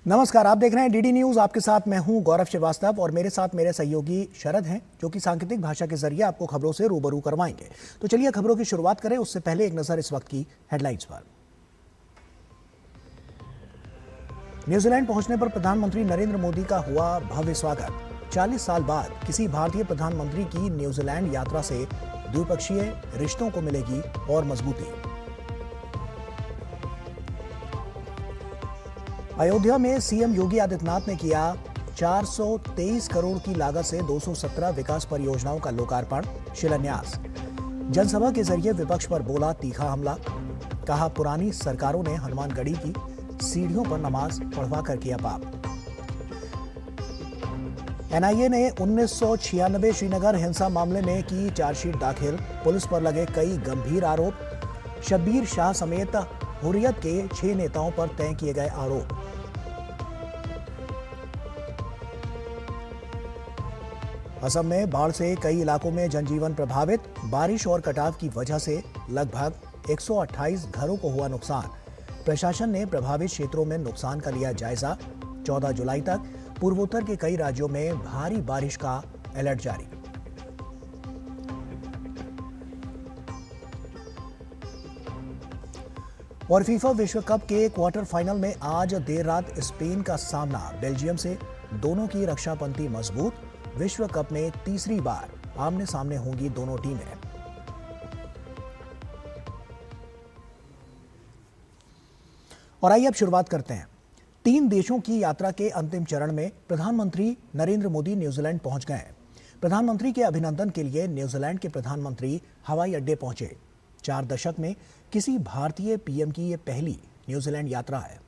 नमस्कार, आप देख रहे हैं डीडी न्यूज। आपके साथ मैं हूं गौरव श्रीवास्तव और मेरे साथ मेरे सहयोगी शरद हैं, जो कि सांकेतिक भाषा के जरिए आपको खबरों से रूबरू करवाएंगे। तो चलिए खबरों की शुरुआत करें, उससे पहले एक नजर इस वक्त की हेडलाइंस पर। न्यूजीलैंड पहुंचने पर प्रधानमंत्री नरेंद्र मोदी का हुआ भव्य स्वागत। 40 साल बाद किसी भारतीय प्रधानमंत्री की न्यूजीलैंड यात्रा से द्विपक्षीय रिश्तों को मिलेगी और मजबूती। अयोध्या में सीएम योगी आदित्यनाथ ने किया 423 करोड़ की लागत से 217 विकास परियोजनाओं का लोकार्पण शिलान्यास। जनसभा के जरिए विपक्ष पर बोला तीखा हमला। कहा, पुरानी सरकारों ने हनुमानगढ़ी की सीढ़ियों पर नमाज पढ़वा कर किया पाप। एनआईए ने 1996 श्रीनगर हिंसा मामले में की चार्जशीट दाखिल। पुलिस पर लगे कई गंभीर आरोप। शब्बीर शाह समेत हुर्रियत के 6 नेताओं पर तय किए गए आरोप। असम में बाढ़ से कई इलाकों में जनजीवन प्रभावित। बारिश और कटाव की वजह से लगभग 128 घरों को हुआ नुकसान। प्रशासन ने प्रभावित क्षेत्रों में नुकसान का लिया जायजा। 14 जुलाई तक पूर्वोत्तर के कई राज्यों में भारी बारिश का अलर्ट जारी। और फीफा विश्व कप के क्वार्टर फाइनल में आज देर रात स्पेन का सामना बेल्जियम से। दोनों की रक्षापंक्ति मजबूत। विश्व कप में तीसरी बार आमने सामने होंगी दोनों टीमें। और आइए अब शुरुआत करते हैं। 3 देशों की यात्रा के अंतिम चरण में प्रधानमंत्री नरेंद्र मोदी न्यूजीलैंड पहुंच गए। प्रधानमंत्री के अभिनंदन के लिए न्यूजीलैंड के प्रधानमंत्री हवाई अड्डे पहुंचे। 4 दशक में किसी भारतीय पीएम की यह पहली न्यूजीलैंड यात्रा है।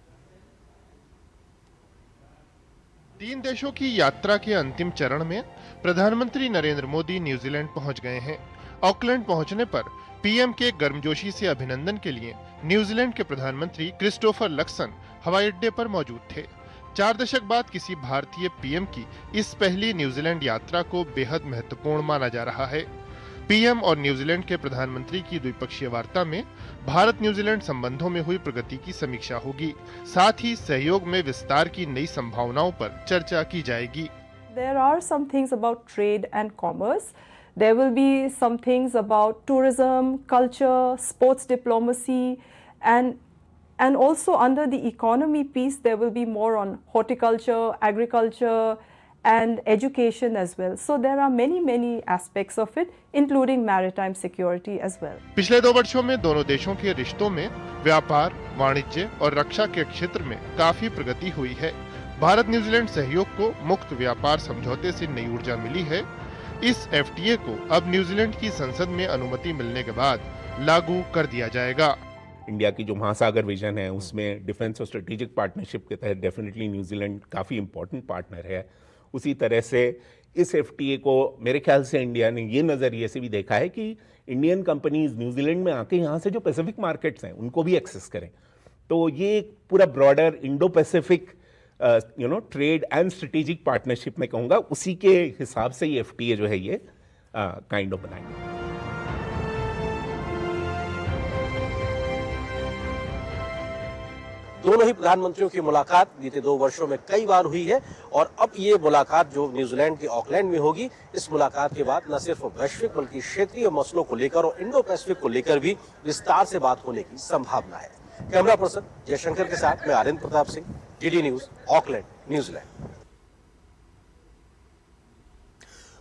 3 देशों की यात्रा के अंतिम चरण में प्रधानमंत्री नरेंद्र मोदी न्यूजीलैंड पहुंच गए हैं। ऑकलैंड पहुंचने पर पीएम के गर्मजोशी से अभिनंदन के लिए न्यूजीलैंड के प्रधानमंत्री क्रिस्टोफर लक्सन हवाई अड्डे पर मौजूद थे। 4 दशक बाद किसी भारतीय पीएम की इस पहली न्यूजीलैंड यात्रा को बेहद महत्वपूर्ण माना जा रहा है। पीएम और न्यूजीलैंड के प्रधानमंत्री की द्विपक्षीय वार्ता में भारत न्यूजीलैंड संबंधों में हुई प्रगति की समीक्षा होगी। साथ ही सहयोग में विस्तार की नई संभावनाओं पर चर्चा की जाएगी। There are some things about trade and commerce. There will be some things about tourism, culture, sports diplomacy, and also under the economy piece there will be more on horticulture, agriculture, and education as well. So there are many aspects of it, including maritime security as well. पिछले 2 वर्षों में दोनों देशों के रिश्तों में व्यापार, वाणिज्य और रक्षा के क्षेत्र में काफी प्रगति हुई है। भारत न्यूजीलैंड सहयोग को मुक्त व्यापार समझौते से नई ऊर्जा मिली है। इस एफटीए को अब न्यूजीलैंड की संसद में अनुमति मिलने के बाद लागू कर दिया जाएगा। इंडिया की जो महासागर विजन है उसमें डिफेंस और स्ट्रेटेजिक पार्टनरशिप के तहत डेफिनेटली न्यूजीलैंड काफ़ी इंपॉर्टेंट पार्टनर है। उसी तरह से इस एफटीए को मेरे ख्याल से इंडिया ने ये नज़रिए से भी देखा है कि इंडियन कंपनीज न्यूजीलैंड में आके यहाँ से जो पैसिफिक मार्केट्स हैं उनको भी एक्सेस करें। तो ये एक पूरा broader Indo Pacific trade and strategic partnership में कहूँगा, उसी के हिसाब से ये एफटीए जो है ये काइंड ऑफ बनाएंगे। दोनों ही प्रधानमंत्रियों की मुलाकात बीते 2 वर्षों में कई बार हुई है और अब ये मुलाकात जो न्यूजीलैंड के ऑकलैंड में होगी, इस मुलाकात के बाद न सिर्फ वैश्विक बल्कि क्षेत्रीय मसलों को लेकर और इंडो पैसिफिक को लेकर भी विस्तार से बात होने की संभावना है। कैमरा पर्सन जयशंकर के साथ मैं Arvind Pratap Singh, DD news, Auckland, New Zealand.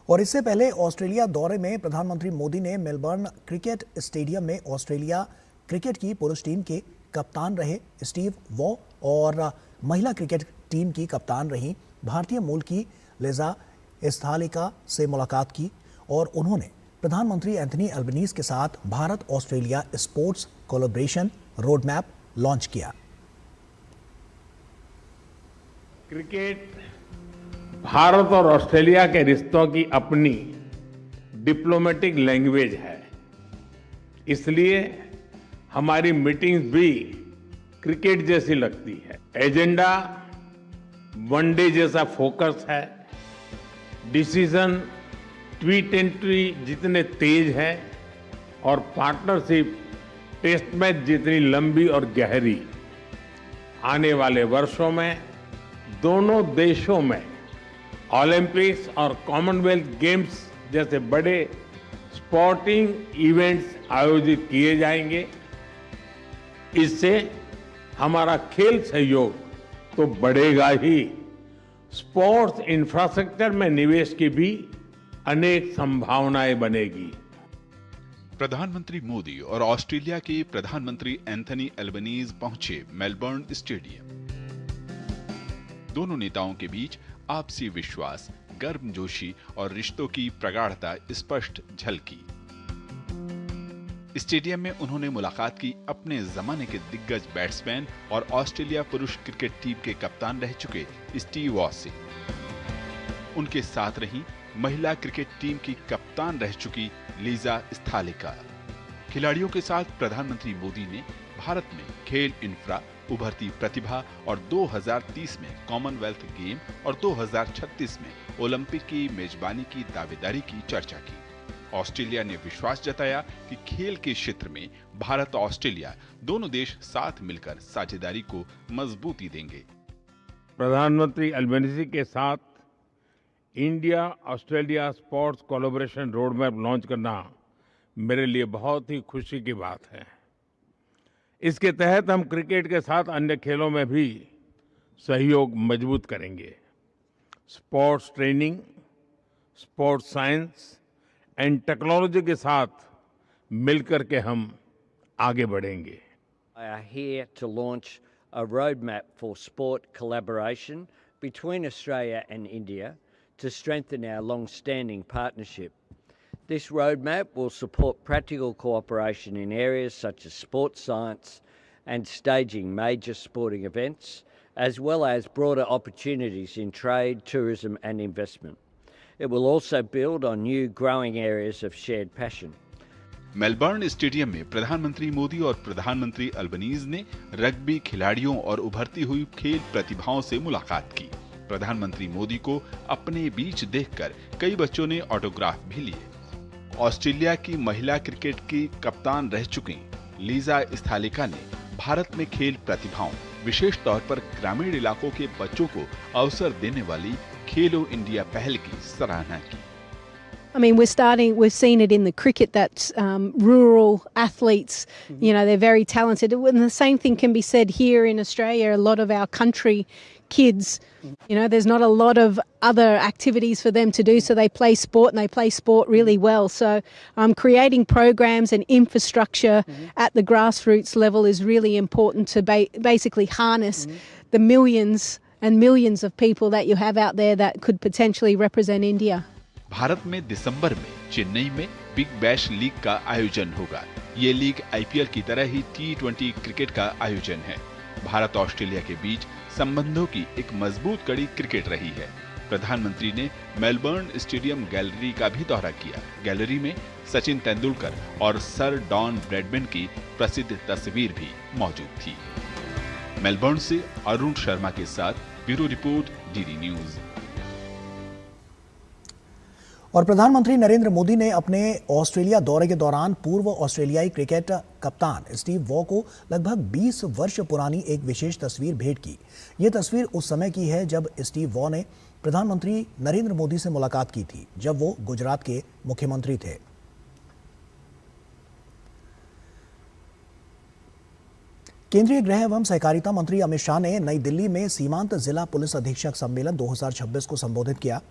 और इससे पहले ऑस्ट्रेलिया दौरे में प्रधानमंत्री मोदी ने मेलबर्न क्रिकेट स्टेडियम में ऑस्ट्रेलिया क्रिकेट की पुरुष टीम के कप्तान रहे स्टीव वॉ और महिला क्रिकेट टीम की कप्तान रही भारतीय मूल की लिजा एस्थालिका से मुलाकात की और उन्होंने प्रधानमंत्री एंथनी अल्बनीज के साथ Bharat Australia sports collaboration road map launch किया। क्रिकेट भारत और ऑस्ट्रेलिया के रिश्तों की अपनी डिप्लोमेटिक लैंग्वेज है, इसलिए हमारी मीटिंग्स भी क्रिकेट जैसी लगती है। एजेंडा वनडे जैसा फोकस है। डिसीजन T20 जितने तेज है और पार्टनरशिप टेस्ट मैच जितनी लंबी और गहरी। आने वाले वर्षों में दोनों देशों में ओलंपिक्स और कॉमनवेल्थ गेम्स जैसे बड़े स्पोर्टिंग इवेंट्स आयोजित किए जाएंगे। इससे हमारा खेल सहयोग तो बढ़ेगा ही, स्पोर्ट्स इंफ्रास्ट्रक्चर में निवेश की भी अनेक संभावनाएं बनेगी। प्रधानमंत्री मोदी और ऑस्ट्रेलिया के प्रधानमंत्री एंथनी एल्बनीज पहुंचे मेलबर्न स्टेडियम। दोनों नेताओं के बीच आपसी विश्वास, गर्मजोशी और रिश्तों की प्रगाढ़ता स्पष्ट झलकी। स्टेडियम में उन्होंने मुलाकात की अपने जमाने के दिग्गज बैट्समैन और ऑस्ट्रेलिया पुरुष क्रिकेट टीम के कप्तान रह चुके स्टीव वॉ से। उनके साथ रही महिला क्रिकेट टीम की कप्तान रह चुकी लीजा स्थालिका। खिलाड़ियों के साथ प्रधानमंत्री मोदी ने भारत में खेल इंफ्रा, उभरती प्रतिभा और 2030 में कॉमनवेल्थ गेम और 2036 में ओलंपिक की मेजबानी की दावेदारी की चर्चा की। ऑस्ट्रेलिया ने विश्वास जताया कि खेल के क्षेत्र में भारत और ऑस्ट्रेलिया दोनों देश साथ मिलकर साझेदारी को मजबूती देंगे। प्रधानमंत्री अल्बनीजी के साथ India Australia sports collaboration road map launch करना मेरे लिए बहुत ही खुशी की बात है। इसके तहत हम क्रिकेट के साथ अन्य खेलों में भी सहयोग मजबूत करेंगे। Sports training, sports science and technology के साथ मिलकर के हम आगे बढ़ेंगे। I are here to launch a roadmap for sport collaboration between Australia and India to strengthen our long-standing partnership. This roadmap will support practical cooperation in areas such as sports science and staging major sporting events, as well as broader opportunities in trade, tourism and investment. It will also build on new growing areas of shared passion. Melbourne stadium में प्रधानमंत्री मोदी और प्रधानमंत्री Albanese ने rugby खिलाड़ियों और उभरती हुई खेल प्रतिभाओं से मुलाकात की। प्रधानमंत्री मोदी को अपने बीच देखकर कई बच्चों ने ऑटोग्राफ भी लिए। ऑस्ट्रेलिया की महिला क्रिकेट की कप्तान रह चुकी लीजा स्थालिका ने भारत में खेल प्रतिभाओं, विशेष तौर पर ग्रामीण इलाकों के बच्चों को अवसर देने वाली खेलो इंडिया पहल की सराहना की। I mean, we've seen it in the cricket that rural athletes, you know, they're very talented. And the same thing can be said here in Australia. A lot of our country kids, you know, there's not a lot of other activities for them to do. So they play sport and they play sport really well. So creating programs and infrastructure at the grassroots level is really important to basically harness the millions and millions of people that you have out there that could potentially represent India. Bharat में दिसंबर में चेन्नई में big bash league का आयोजन होगा। ये league IPL की तरह ही T20 cricket का आयोजन है। भारत ऑस्ट्रेलिया के बीच संबंधों की एक मजबूत कड़ी क्रिकेट रही है। प्रधानमंत्री ने मेलबर्न स्टेडियम गैलरी का भी दौरा किया। गैलरी में सचिन तेंदुलकर और सर डॉन ब्रैडमैन की प्रसिद्ध तस्वीर भी मौजूद थी। मेलबर्न से अरुण शर्मा के साथ ब्यूरो रिपोर्ट, डीडी न्यूज। और प्रधानमंत्री नरेंद्र मोदी ने अपने ऑस्ट्रेलिया दौरे के दौरान पूर्व ऑस्ट्रेलियाई क्रिकेट कप्तान स्टीव वॉ को लगभग 20 वर्ष पुरानी एक विशेष तस्वीर भेंट की। ये तस्वीर उस समय की है जब स्टीव वॉ ने प्रधानमंत्री नरेंद्र मोदी से मुलाकात की थी, जब वो गुजरात के मुख्यमंत्री थे। केंद्रीय गृह एवं सहकारिता मंत्री अमित शाह ने नई दिल्ली में सीमांत जिला पुलिस अधीक्षक सम्मेलन 2026 को संबोधित किया।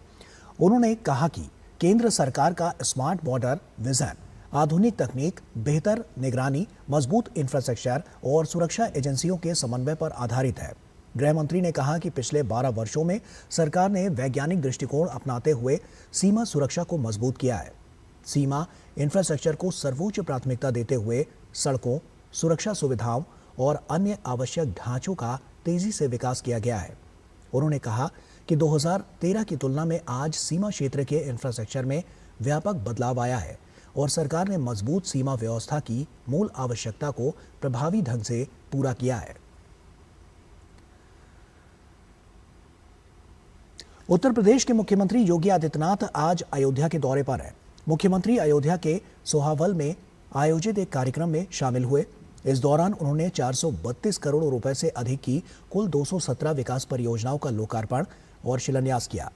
उन्होंने कहा कि केंद्र सरकार का स्मार्ट बॉर्डर विजन आधुनिक तकनीक, बेहतर निगरानी, मजबूत इंफ्रास्ट्रक्चर और सुरक्षा एजेंसियों के समन्वय पर आधारित है। गृह मंत्री ने कहा कि पिछले 12 वर्षों में सरकार ने वैज्ञानिक दृष्टिकोण अपनाते हुए सीमा सुरक्षा को मजबूत किया है। सीमा इंफ्रास्ट्रक्चर को सर्वोच्च प्राथमिकता देते हुए सड़कों, सुरक्षा सुविधाओं और अन्य आवश्यक ढांचों का तेजी से विकास किया गया है। उन्होंने कहा कि 2013 की तुलना में आज सीमा क्षेत्र के इंफ्रास्ट्रक्चर में व्यापक बदलाव आया है और सरकार ने मजबूत सीमा व्यवस्था की मूल आवश्यकता को प्रभावी ढंग से पूरा किया है। उत्तर प्रदेश के मुख्यमंत्री योगी आदित्यनाथ आज अयोध्या के दौरे पर हैं। मुख्यमंत्री अयोध्या के सोहावल में आयोजित एक कार्यक्रम में शामिल हुए। इस दौरान उन्होंने 432 करोड़ रुपए से अधिक की कुल 217 विकास परियोजनाओं का लोकार्पण और शिलान्यास किया।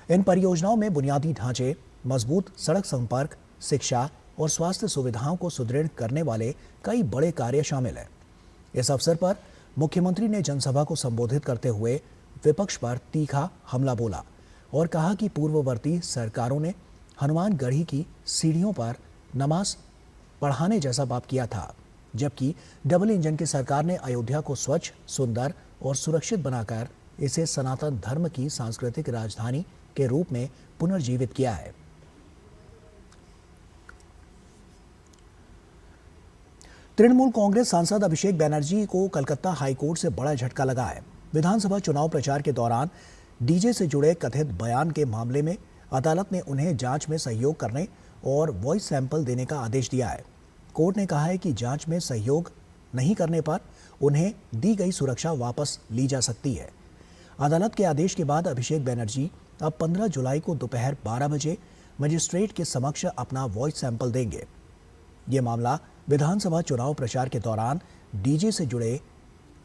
इन परियोजनाओं में बुनियादी ढांचे, मजबूत सड़क संपर्क, शिक्षा और स्वास्थ्य सुविधाओं को सुदृढ़ करने वाले कई बड़े कार्य शामिल हैं। इस अवसर पर मुख्यमंत्री ने जनसभा को संबोधित करते हुए विपक्ष पर तीखा हमला बोला और कहा कि पूर्ववर्ती सरकारों ने हनुमानगढ़ी की सीढ़ियों पर नमाज पढ़ाने जैसा पाप किया था, जबकि डबल इंजन की सरकार ने अयोध्या को स्वच्छ, सुंदर और सुरक्षित बनाकर इसे सनातन धर्म की सांस्कृतिक राजधानी के रूप में पुनर्जीवित किया है। तृणमूल कांग्रेस सांसद अभिषेक बैनर्जी को कलकत्ता हाईकोर्ट से बड़ा झटका लगा है। विधानसभा चुनाव प्रचार के दौरान डीजे से जुड़े कथित बयान के मामले में अदालत ने उन्हें जांच में सहयोग करने और वॉइस सैंपल देने का आदेश दिया है। कोर्ट ने कहा है कि जांच में सहयोग नहीं करने पर उन्हें दी गई सुरक्षा वापस ली जा सकती है। अदालत के आदेश के बाद अभिषेक बैनर्जी अब 15 जुलाई को दोपहर 12 बजे मजिस्ट्रेट के समक्ष अपना वॉइस सैंपल देंगे। ये मामला विधानसभा चुनाव प्रचार के दौरान डीजे से जुड़े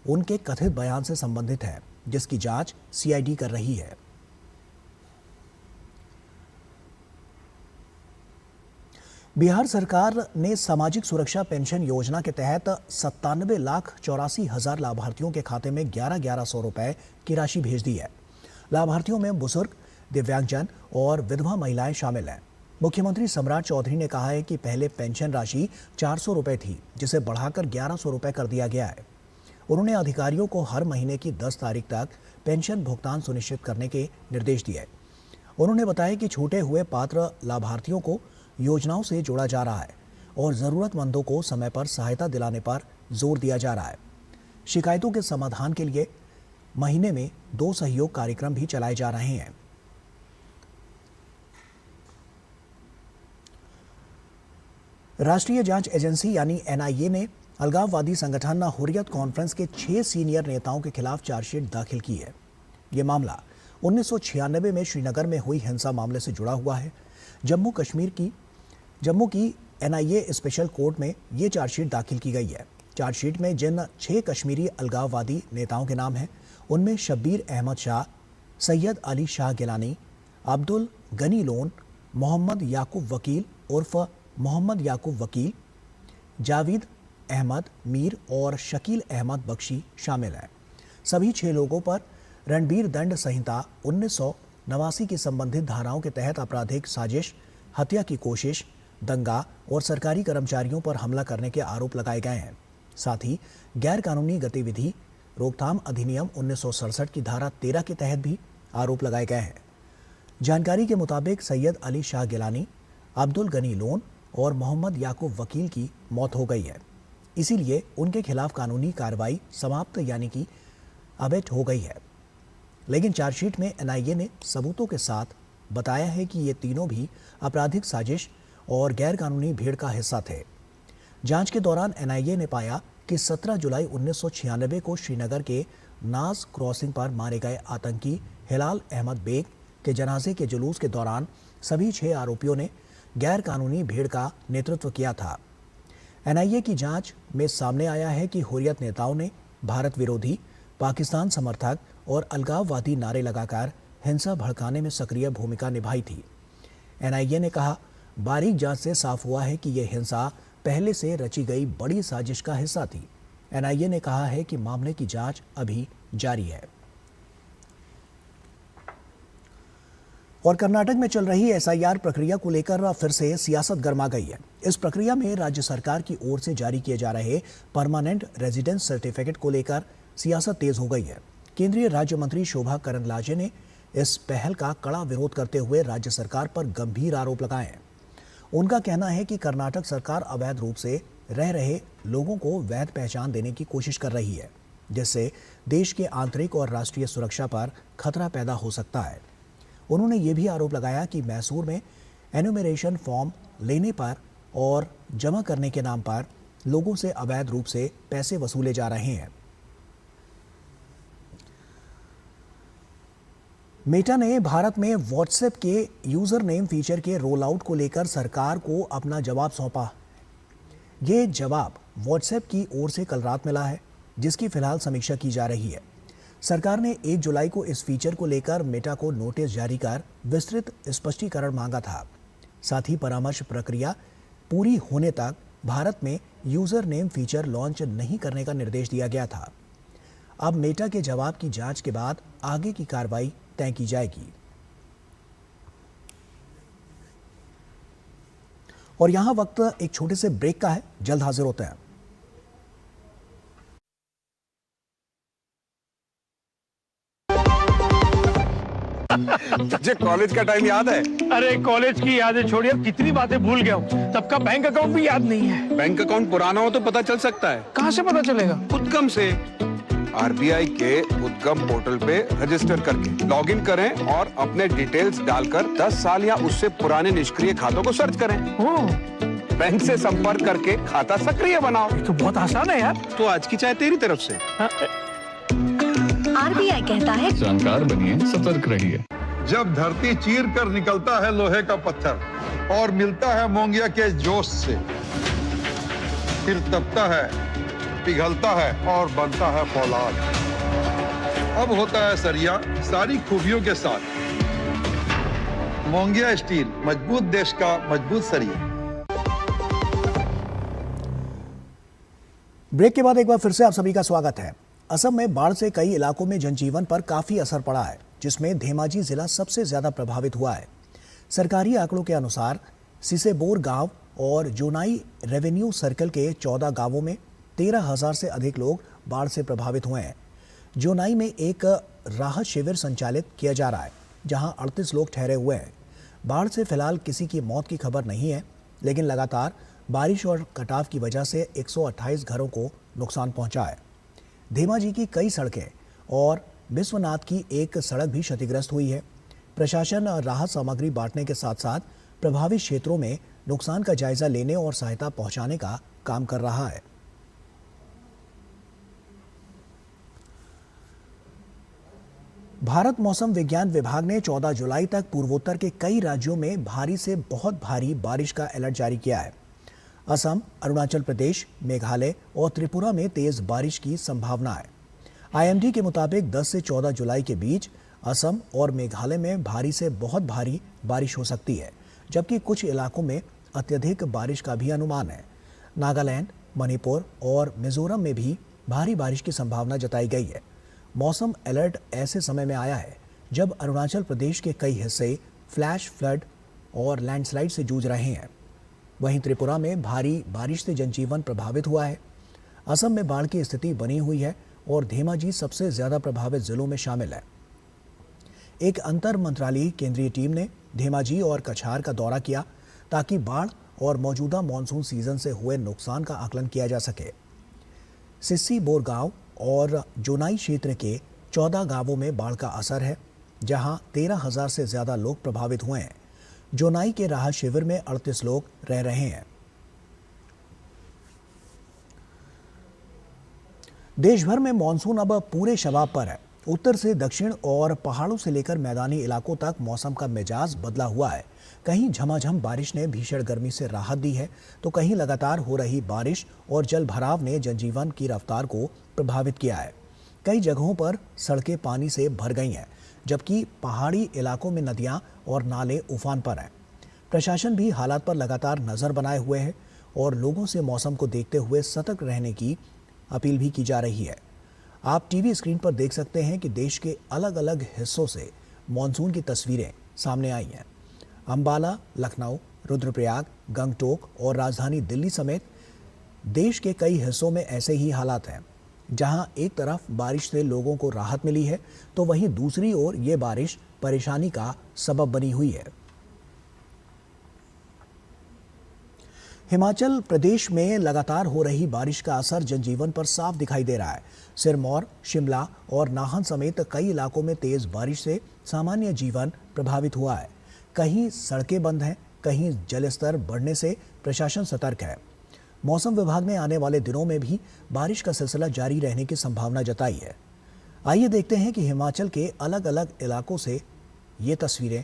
उनके कथित बयान से संबंधित है, जिसकी जांच सीआईडी कर रही है। बिहार सरकार ने सामाजिक सुरक्षा पेंशन योजना के तहत 97,84,000 लाभार्थियों के खाते में 11,1100 रुपए की राशि भेज दी है। लाभार्थियों में बुजुर्ग, दिव्यांगजन और विधवा महिलाएं शामिल हैं। मुख्यमंत्री सम्राट चौधरी ने कहा है कि पहले पेंशन राशि 400 रुपए थी, जिसे बढ़ाकर 1100 रुपए कर दिया गया है। उन्होंने अधिकारियों को हर महीने की 10 तारीख तक पेंशन भुगतान सुनिश्चित करने के निर्देश दिए। उन्होंने बताया कि छूटे हुए पात्र लाभार्थियों को योजनाओं से जोड़ा जा रहा है और जरूरतमंदों को समय पर सहायता दिलाने पर जोर दिया जा रहा है। शिकायतों के समाधान के लिए महीने में 2 सहयोग कार्यक्रम भी चलाए जा रहे हैं। राष्ट्रीय जांच एजेंसी यानी एनआईए ने अलगाववादी संगठन हुर्रियत कॉन्फ्रेंस के 6 सीनियर नेताओं के खिलाफ चार्जशीट दाखिल की है। यह मामला 1996 में श्रीनगर में हुई हिंसा मामले से जुड़ा हुआ है। जम्मू की एनआईए स्पेशल कोर्ट में ये चार्जशीट दाखिल की गई है। चार्जशीट में जिन 6 कश्मीरी अलगाववादी नेताओं के नाम हैं, उनमें शब्बीर अहमद शाह, सैयद अली शाह गिलानी, अब्दुल गनी लोन, मोहम्मद याकूब वकील उर्फ मोहम्मद याकूब वकील, जावेद अहमद मीर और शकील अहमद बख्शी शामिल हैं। सभी 6 लोगों पर रणबीर दंड संहिता 1989 की संबंधित धाराओं के तहत आपराधिक साजिश, हत्या की कोशिश, दंगा और सरकारी कर्मचारियों पर हमला करने के आरोप लगाए गए हैं। साथ ही गैर कानूनी गतिविधि रोकथाम अधिनियम 1967 की धारा 13 के तहत भी आरोप लगाए गए हैं। जानकारी के मुताबिक सैयद अली शाह गिलानी, अब्दुल गनी लोन और मोहम्मद याकूब वकील की मौत हो गई है, इसीलिए उनके खिलाफ कानूनी कार्रवाई समाप्त यानी कि अबेट हो गई है। लेकिन चार्जशीट में एनआईए ने सबूतों के साथ बताया है कि ये तीनों भी आपराधिक साजिश और गैरकानूनी भीड़ का हिस्सा थे। जांच के दौरान एनआईए ने पाया कि 17 जुलाई 1996 को श्रीनगर के नाज क्रॉसिंग पर मारे गए आतंकी हिलाल अहमद बेग के जनाजे के जुलूस के दौरान सभी 6 आरोपियों ने गैर कानूनी भीड़ का नेतृत्व किया था। एनआईए की जांच में सामने आया है कि हुर्रियत नेताओं ने भारत विरोधी, पाकिस्तान समर्थक और अलगाववादी नारे लगाकर हिंसा भड़काने में सक्रिय भूमिका निभाई थी। एनआईए ने कहा, बारीक जांच से साफ हुआ है कि यह हिंसा पहले से रची गई बड़ी साजिश का हिस्सा थी। एनआईए ने कहा है कि मामले की जांच अभी जारी है। और कर्नाटक में चल रही एसआईआर प्रक्रिया को लेकर फिर से सियासत गर्मा गई है। इस प्रक्रिया में राज्य सरकार की ओर से जारी किए जा रहे परमानेंट रेजिडेंस सर्टिफिकेट को लेकर सियासत तेज हो गई है। केंद्रीय राज्य मंत्री शोभा करंदलाजे ने इस पहल का कड़ा विरोध करते हुए राज्य सरकार पर गंभीर आरोप लगाए हैं। उनका कहना है कि कर्नाटक सरकार अवैध रूप से रह रहे लोगों को वैध पहचान देने की कोशिश कर रही है, जिससे देश के आंतरिक और राष्ट्रीय सुरक्षा पर खतरा पैदा हो सकता है। उन्होंने ये भी आरोप लगाया कि मैसूर में एन्यूमरेशन फॉर्म लेने पर और जमा करने के नाम पर लोगों से अवैध रूप से पैसे वसूले जा रहे हैं। मेटा ने भारत में व्हाट्सएप के यूजर नेम फीचर के रोल आउट को लेकर सरकार को अपना जवाब सौंपा। ये जवाब व्हाट्सएप की ओर से कल रात मिला है, जिसकी फिलहाल समीक्षा की जा रही है। सरकार ने 1 जुलाई को इस फीचर को लेकर मेटा को नोटिस जारी कर विस्तृत स्पष्टीकरण मांगा था। साथ ही परामर्श प्रक्रिया पूरी होने तक भारत में यूजर नेम फीचर लॉन्च नहीं करने का निर्देश दिया गया था। अब मेटा के जवाब की जांच के बाद आगे की कार्रवाई तय की जाएगी। और यहां वक्त एक छोटे से ब्रेक का है, जल्द हाजिर होते हैं। तुझे कॉलेज का टाइम याद है? अरे कॉलेज की यादें छोड़िए, कितनी बातें भूल गया हूँ। तब का बैंक अकाउंट भी याद नहीं है। बैंक अकाउंट पुराना हो तो पता चल सकता है। कहाँ से पता चलेगा? उद्गम से। आरबीआई के उद्गम पोर्टल पे रजिस्टर करके लॉगिन करें और अपने डिटेल्स डालकर 10 साल या उससे पुराने निष्क्रिय खातों को सर्च करें। बैंक से संपर्क करके खाता सक्रिय बनाओ। ये तो बहुत आसान है यार। तो आज की चाय तेरी तरफ से। आरबीआई कहता है जानकार बनिए, सतर्क रहिए। जब धरती चीर कर निकलता है लोहे का पत्थर और मिलता है मोंगिया के जोश से, फिर तपता है, पिघलता है और बनता है फौलाद। अब होता है सरिया सारी खूबियों के साथ। मोंगिया स्टील, मजबूत देश का मजबूत सरिया। ब्रेक के बाद एक बार फिर से आप सभी का स्वागत है। असम में बाढ़ से कई इलाकों में जनजीवन पर काफी असर पड़ा है, जिसमें धेमाजी जिला सबसे ज्यादा प्रभावित हुआ है। सरकारी आंकड़ों के अनुसार सिसेबोर गांव और जोनाई रेवेन्यू सर्कल के 14 गांवों में 13,000 से अधिक लोग बाढ़ से प्रभावित हुए हैं। जोनाई में एक राहत शिविर संचालित किया जा रहा है, जहां 38 लोग ठहरे हुए हैं। बाढ़ से फिलहाल किसी की मौत की खबर नहीं है, लेकिन लगातार बारिश और कटाव की वजह से 128 घरों को नुकसान पहुंचा है। धेमाजी की कई सड़कें और विश्वनाथ की एक सड़क भी क्षतिग्रस्त हुई है। प्रशासन राहत सामग्री बांटने के साथ साथ प्रभावित क्षेत्रों में नुकसान का जायजा लेने और सहायता पहुंचाने का काम कर रहा है। भारत मौसम विज्ञान विभाग ने 14 जुलाई तक पूर्वोत्तर के कई राज्यों में भारी से बहुत भारी बारिश का अलर्ट जारी किया है। असम, अरुणाचल प्रदेश, मेघालय और त्रिपुरा में तेज बारिश की संभावना है। आईएमडी के मुताबिक 10 से 14 जुलाई के बीच असम और मेघालय में भारी से बहुत भारी बारिश हो सकती है, जबकि कुछ इलाकों में अत्यधिक बारिश का भी अनुमान है। नागालैंड, मणिपुर और मिजोरम में भी भारी बारिश की संभावना जताई गई है। मौसम अलर्ट ऐसे समय में आया है जब अरुणाचल प्रदेश के कई हिस्से फ्लैश फ्लड और लैंडस्लाइड से जूझ रहे हैं। वहीं त्रिपुरा में भारी बारिश से जनजीवन प्रभावित हुआ है। असम में बाढ़ की स्थिति बनी हुई है और धेमाजी सबसे ज्यादा प्रभावित जिलों में शामिल है। एक अंतर मंत्रालयीय केंद्रीय टीम ने धेमाजी और कछार का दौरा किया ताकि बाढ़ और मौजूदा मानसून सीजन से हुए नुकसान का आकलन किया जा सके। सिस्सी बोर गांव और जोनाई क्षेत्र के 14 गांवों में बाढ़ का असर है, जहां 13,000 से ज्यादा लोग प्रभावित हुए हैं। जोनाई के राहत शिविर में 38 लोग रह रहे हैं। देश भर में मानसून अब पूरे शबाब पर है। उत्तर से दक्षिण और पहाड़ों से लेकर मैदानी इलाकों तक मौसम का मिजाज बदला हुआ है। कहीं झमाझम बारिश ने भीषण गर्मी से राहत दी है, तो कहीं लगातार हो रही बारिश और जल भराव ने जनजीवन की रफ्तार को प्रभावित किया है। कई जगहों पर सड़कें पानी से भर गई हैं, जबकि पहाड़ी इलाकों में नदियां और नाले उफान पर हैं। प्रशासन भी हालात पर लगातार नजर बनाए हुए है और लोगों से मौसम को देखते हुए सतर्क रहने की अपील भी की जा रही है। आप टीवी स्क्रीन पर देख सकते हैं कि देश के अलग अलग हिस्सों से मानसून की तस्वीरें सामने आई हैं। अंबाला, लखनऊ, रुद्रप्रयाग, गंगटोक और राजधानी दिल्ली समेत देश के कई हिस्सों में ऐसे ही हालात हैं, जहां एक तरफ बारिश से लोगों को राहत मिली है, तो वहीं दूसरी ओर ये बारिश परेशानी का सबब बनी हुई है। हिमाचल प्रदेश में लगातार हो रही बारिश का असर जनजीवन पर साफ दिखाई दे रहा है। सिरमौर, शिमला और नाहन समेत कई इलाकों में तेज बारिश से सामान्य जीवन प्रभावित हुआ है। कहीं सड़कें बंद हैं, कहीं जलस्तर बढ़ने से प्रशासन सतर्क है। मौसम विभाग ने आने वाले दिनों में भी बारिश का सिलसिला जारी रहने की संभावना जताई है। आइए देखते हैं कि हिमाचल के अलग अलग इलाकों से ये तस्वीरें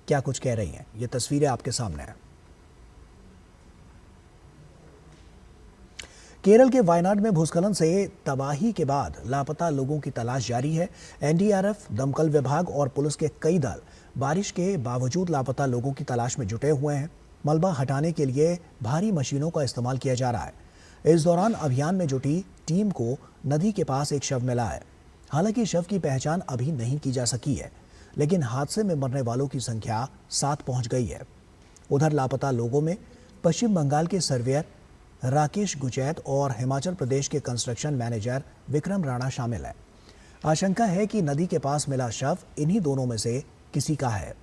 क्या कुछ कह रही हैं। ये तस्वीरें आपके सामने हैं। केरल के वायनाड में भूस्खलन से तबाही के बाद लापता लोगों की तलाश जारी है। एनडीआरएफ, दमकल विभाग और पुलिस के कई दल बारिश के बावजूद लापता लोगों की तलाश में जुटे हुए हैं। मलबा हटाने के लिए भारी मशीनों का इस्तेमाल किया जा रहा है। इस दौरान अभियान में जुटी टीम को नदी के पास एक शव मिला है। हालांकि शव की पहचान अभी नहीं की जा सकी है, लेकिन हादसे में मरने वालों की संख्या 7 पहुंच गई है। उधर लापता लोगों में पश्चिम बंगाल के सर्वेयर राकेश गुचैत और हिमाचल प्रदेश के कंस्ट्रक्शन मैनेजर विक्रम राणा शामिल है। आशंका है कि नदी के पास मिला शव इन्हीं दोनों में से किसी का है।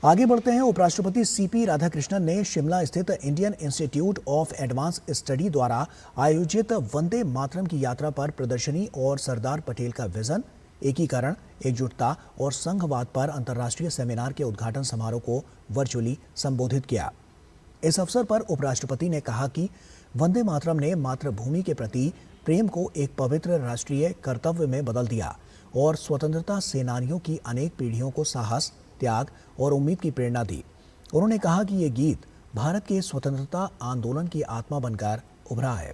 आगे बढ़ते हैं। उपराष्ट्रपति सीपी राधाकृष्णन ने शिमला स्थित Indian institute of advance study द्वारा आयोजित वंदे मातरम की यात्रा पर प्रदर्शनी और सरदार पटेल का विजन, एकीकरण, एकजुटता और संघवाद पर अंतर्राष्ट्रीय सेमिनार के उद्घाटन समारोह को वर्चुअली संबोधित किया। इस अवसर पर उपराष्ट्रपति ने कहा कि वंदे मातरम ने मातृभूमि के प्रति प्रेम को एक पवित्र राष्ट्रीय कर्तव्य में बदल दिया और स्वतंत्रता सेनानियों की अनेक पीढ़ियों को साहस, त्याग और उम्मीद की प्रेरणा दी। उन्होंने कहा कि ये गीत भारत के स्वतंत्रता आंदोलन की आत्मा बनकर उभरा है।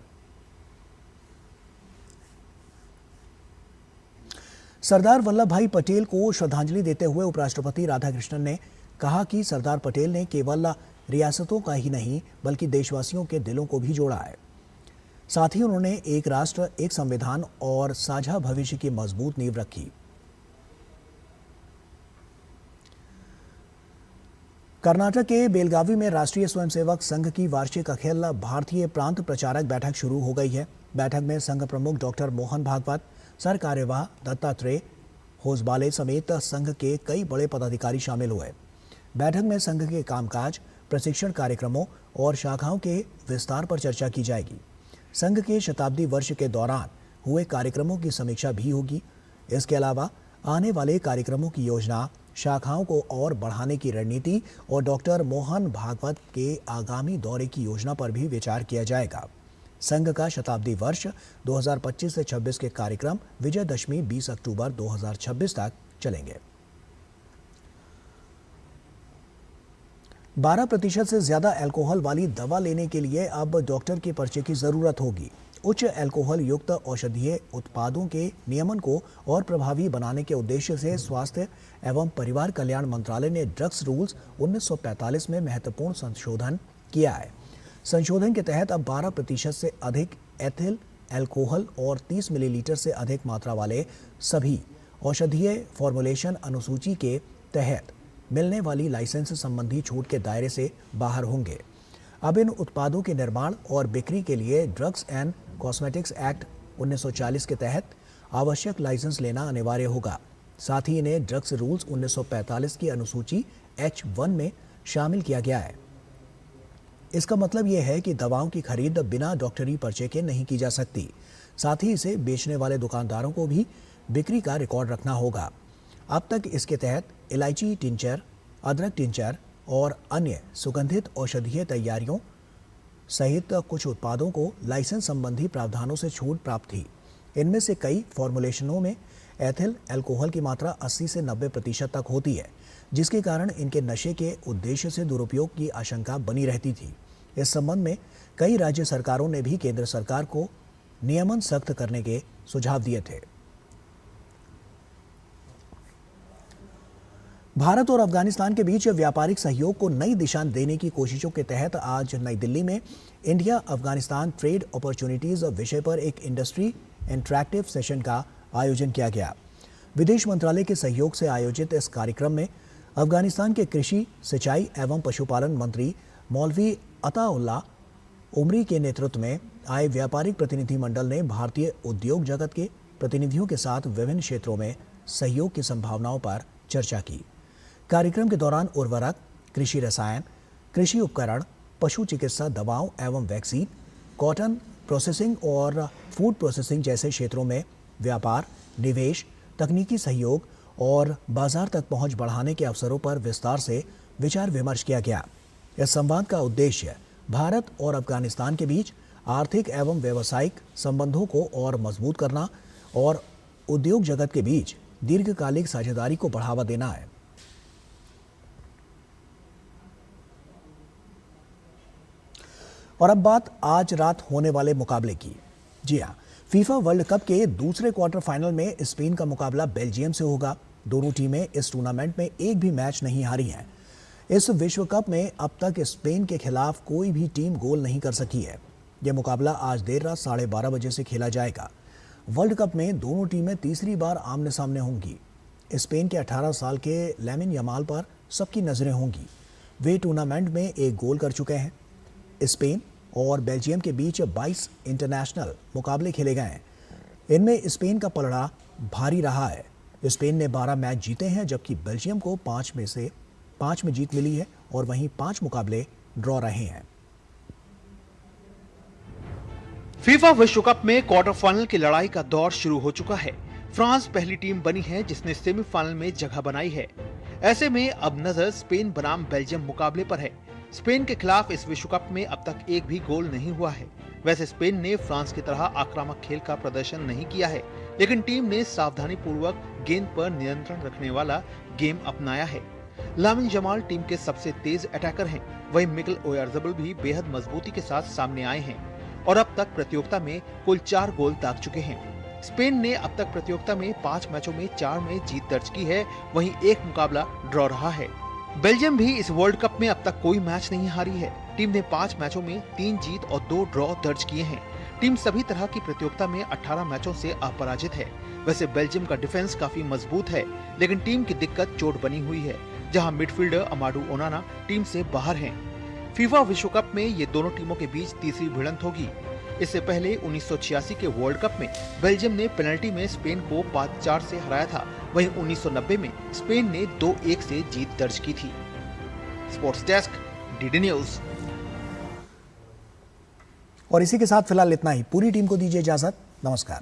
सरदार वल्लभ भाई पटेल को श्रद्धांजलि देते हुए उपराष्ट्रपति राधाकृष्णन ने कहा कि सरदार पटेल ने केवल रियासतों का ही नहीं बल्कि देशवासियों के दिलों को भी जोड़ा है। साथ ही उन्होंने एक राष्ट्र, एक संविधान और साझा भविष्य की मजबूत नींव रखी। कर्नाटक के बेलगावी में राष्ट्रीय स्वयंसेवक संघ की वार्षिक अखिल भारतीय प्रांत प्रचारक बैठक शुरू हो गई है। बैठक में संघ प्रमुख डॉक्टर मोहन भागवत, सर कार्यवाह दत्तात्रेय होसबाले समेत संघ के कई बड़े पदाधिकारी शामिल हुए। बैठक में संघ के कामकाज, प्रशिक्षण कार्यक्रमों और शाखाओं के विस्तार पर चर्चा की जाएगी। संघ के शताब्दी वर्ष के दौरान हुए कार्यक्रमों की समीक्षा भी होगी। इसके अलावा आने वाले कार्यक्रमों की योजना, शाखाओं को और बढ़ाने की रणनीति और डॉक्टर मोहन भागवत के आगामी दौरे की योजना पर भी विचार किया जाएगा। संघ का शताब्दी वर्ष 2025 से 26 के कार्यक्रम विजयदशमी 20 अक्टूबर 2026 तक चलेंगे। 12% से ज्यादा अल्कोहल वाली दवा लेने के लिए अब डॉक्टर के पर्चे की जरूरत होगी। उच्च अल्कोहल युक्त औषधीय उत्पादों के नियमन को और प्रभावी बनाने के उद्देश्य से स्वास्थ्य एवं परिवार कल्याण मंत्रालय ने ड्रग्स रूल्स 1945 में महत्वपूर्ण संशोधन किया है। संशोधन के तहत अब 12% से अधिक एथिल अल्कोहल और 30 मिलीलीटर से अधिक मात्रा वाले सभी औषधीय फॉर्मुलेशन अनुसूची के तहत मिलने वाली लाइसेंस संबंधी छूट के दायरे से बाहर होंगे। अब इन उत्पादों के निर्माण और बिक्री के लिए ड्रग्स एंड कॉस्मेटिक्स एक्ट 1940 के तहत आवश्यक लाइसेंस लेना अनिवार्य होगा। साथ ही इन्हें ड्रग्स रूल्स 1945 की अनुसूची H1 में शामिल किया गया है। इसका मतलब यह है कि दवाओं की खरीद बिना डॉक्टरी पर्चे के नहीं की जा सकती। साथ ही इसे बेचने वाले दुकानदारों को भी बिक्री का रिकॉर्ड रखना होगा। अब तक इसके तहत इलायची टिंचर, अदरक टिंचर और अन्य सुगंधित औषधीय तैयारियों सहित कुछ उत्पादों को लाइसेंस संबंधी प्रावधानों से छूट प्राप्त थी। इनमें से कई फॉर्मुलेशनों में एथिल अल्कोहल की मात्रा 80 से 90% तक होती है, जिसके कारण इनके नशे के उद्देश्य से दुरुपयोग की आशंका बनी रहती थी। इस संबंध में कई राज्य सरकारों ने भी केंद्र सरकार को नियमन सख्त करने के सुझाव दिए थे। भारत और अफगानिस्तान के बीच व्यापारिक सहयोग को नई दिशा देने की कोशिशों के तहत आज नई दिल्ली में इंडिया अफगानिस्तान ट्रेड अपॉर्चुनिटीज विषय पर एक इंडस्ट्री इंटरैक्टिव सेशन का आयोजन किया गया। विदेश मंत्रालय के सहयोग से आयोजित इस कार्यक्रम में अफगानिस्तान के कृषि, सिंचाई एवं पशुपालन मंत्री मौलवी अताउल्ला उमरी के नेतृत्व में आए व्यापारिक प्रतिनिधि मंडल ने भारतीय उद्योग जगत के प्रतिनिधियों के साथ विभिन्न क्षेत्रों में सहयोग की संभावनाओं पर चर्चा की। कार्यक्रम के दौरान उर्वरक, कृषि रसायन, कृषि उपकरण, पशु चिकित्सा दवाओं एवं वैक्सीन, कॉटन प्रोसेसिंग और फूड प्रोसेसिंग जैसे क्षेत्रों में व्यापार, निवेश, तकनीकी सहयोग और बाजार तक पहुंच बढ़ाने के अवसरों पर विस्तार से विचार विमर्श किया गया। इस संवाद का उद्देश्य भारत और अफगानिस्तान के बीच आर्थिक एवं व्यावसायिक संबंधों को और मजबूत करना और उद्योग जगत के बीच दीर्घकालिक साझेदारी को बढ़ावा देना है। और अब बात आज रात होने वाले मुकाबले की। जी हाँ, फीफा वर्ल्ड कप के दूसरे क्वार्टर फाइनल में स्पेन का मुकाबला बेल्जियम से होगा। दोनों टीमें इस टूर्नामेंट में एक भी मैच नहीं हारी हैं। इस विश्व कप में अब तक स्पेन के खिलाफ कोई भी टीम गोल नहीं कर सकी है। यह मुकाबला आज देर रात 12:30 बजे से खेला जाएगा। वर्ल्ड कप में दोनों टीमें तीसरी बार आमने सामने होंगी। स्पेन के 18 साल के लामिन यमाल पर सबकी नजरें होंगी। वे टूर्नामेंट में एक गोल कर चुके हैं। स्पेन और बेल्जियम के बीच 22 इंटरनेशनल मुकाबले खेले गए हैं। इनमें स्पेन का पलड़ा भारी रहा है। स्पेन ने 12 मैच जीते हैं, जबकि बेल्जियम को 5 में से 5 में जीत मिली है और वहीं 5 मुकाबले ड्रॉ रहे हैं। फीफा विश्व कप में क्वार्टर फाइनल की लड़ाई का दौर शुरू हो चुका है। फ्रांस पहली टीम बनी है जिसने सेमीफाइनल में जगह बनाई है। ऐसे में अब नजर स्पेन बनाम बेल्जियम मुकाबले पर है। स्पेन के खिलाफ इस विश्व कप में अब तक एक भी गोल नहीं हुआ है। वैसे स्पेन ने फ्रांस की तरह आक्रामक खेल का प्रदर्शन नहीं किया है, लेकिन टीम ने सावधानी पूर्वक गेंद पर नियंत्रण रखने वाला गेम अपनाया है। लामिन यमाल टीम के सबसे तेज अटैकर हैं। वहीं मिकेल ओयारज़ाबल भी बेहद मजबूती के साथ सामने आए हैं और अब तक प्रतियोगिता में कुल 4 गोल दाग चुके हैं। स्पेन ने अब तक प्रतियोगिता में 5 मैचों में 4 में जीत दर्ज की है, वहीं एक मुकाबला ड्रॉ रहा है। बेल्जियम भी इस वर्ल्ड कप में अब तक कोई मैच नहीं हारी है। टीम ने 5 मैचों में 3 जीत और 2 ड्रॉ दर्ज किए हैं। टीम सभी तरह की प्रतियोगिता में 18 मैचों से अपराजित है। वैसे बेल्जियम का डिफेंस काफी मजबूत है, लेकिन टीम की दिक्कत चोट बनी हुई है, जहां मिडफील्डर अमाडू ओनाना टीम से बाहर हैं। फीफा विश्व कप में ये दोनों टीमों के बीच तीसरी भिड़ंत होगी। इससे पहले 1986 के वर्ल्ड कप में बेल्जियम ने पेनल्टी में स्पेन को 5-4 से हराया था। वहीं 1990 में स्पेन ने 2-1 से जीत दर्ज की थी। Sports desk, DD news. और इसी के साथ फिलहाल इतना ही। पूरी टीम को दीजिए इजाजत। नमस्कार।